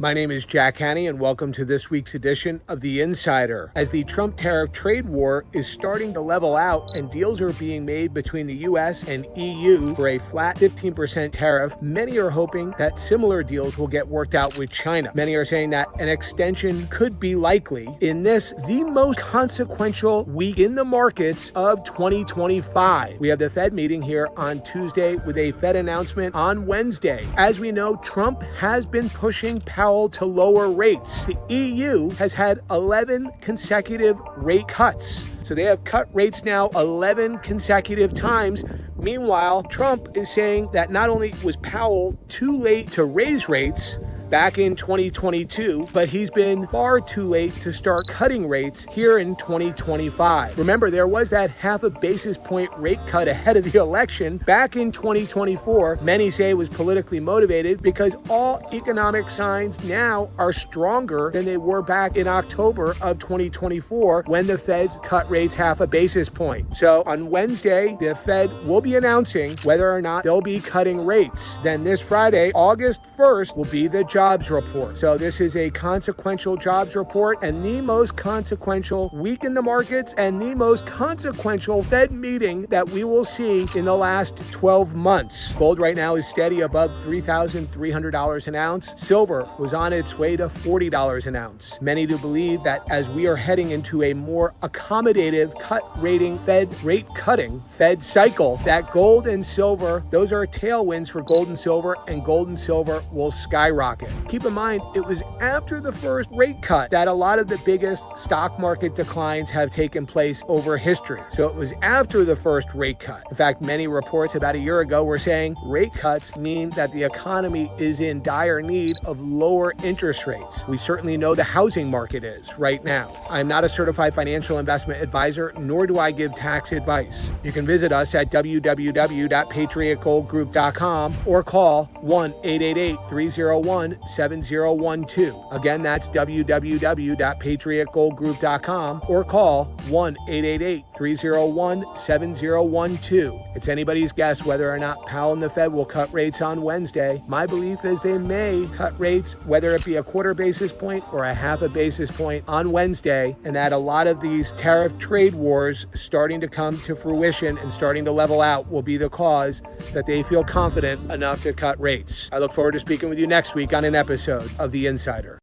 My name is Jack Hanney, and welcome to this week's edition of The Insider. As the Trump tariff trade war is starting to level out and deals are being made between the U.S. and EU for a flat 15% tariff, many are hoping that similar deals will get worked out with China. Many are saying that an extension could be likely in this, the most consequential week in the markets of 2025. We have the Fed meeting here on Tuesday with a Fed announcement on Wednesday. As we know, Trump has been pushing Powell to lower rates. The EU has had 11 consecutive rate cuts. So they have cut rates now 11 consecutive times. Meanwhile, Trump is saying that not only was Powell too late to raise rates back in 2022, but he's been far too late to start cutting rates here in 2025. Remember, there was that half a basis point rate cut ahead of the election back in 2024. Many say it was politically motivated because all economic signs now are stronger than they were back in October of 2024 when the Feds cut rates half a basis point. So on Wednesday, the Fed will be announcing whether or not they'll be cutting rates. Then this Friday, August 1st, will be the jobs report. So this is a consequential jobs report and the most consequential week in the markets and the most consequential Fed meeting that we will see in the last 12 months. Gold right now is steady above $3,300 an ounce. Silver was on its way to $40 an ounce. Many do believe that as we are heading into a more accommodative Fed rate cutting Fed cycle, that gold and silver, those are tailwinds for gold and silver will skyrocket. Keep in mind, it was after the first rate cut that a lot of the biggest stock market declines have taken place over history. So it was after the first rate cut. In fact, many reports about a year ago were saying rate cuts mean that the economy is in dire need of lower interest rates. We certainly know the housing market is right now. I'm not a certified financial investment advisor, nor do I give tax advice. You can visit us at www.patriotgoldgroup.com or call 1-888-301-7012. Again, that's www.patriotgoldgroup.com or call 1-888-301-7012. It's anybody's guess whether or not Powell and the Fed will cut rates on Wednesday. My belief is they may cut rates, whether it be a quarter basis point or a half a basis point on Wednesday, and that a lot of these tariff trade wars starting to come to fruition and starting to level out will be the cause that they feel confident enough to cut rates. I look forward to speaking with you next week on an episode of The Insider.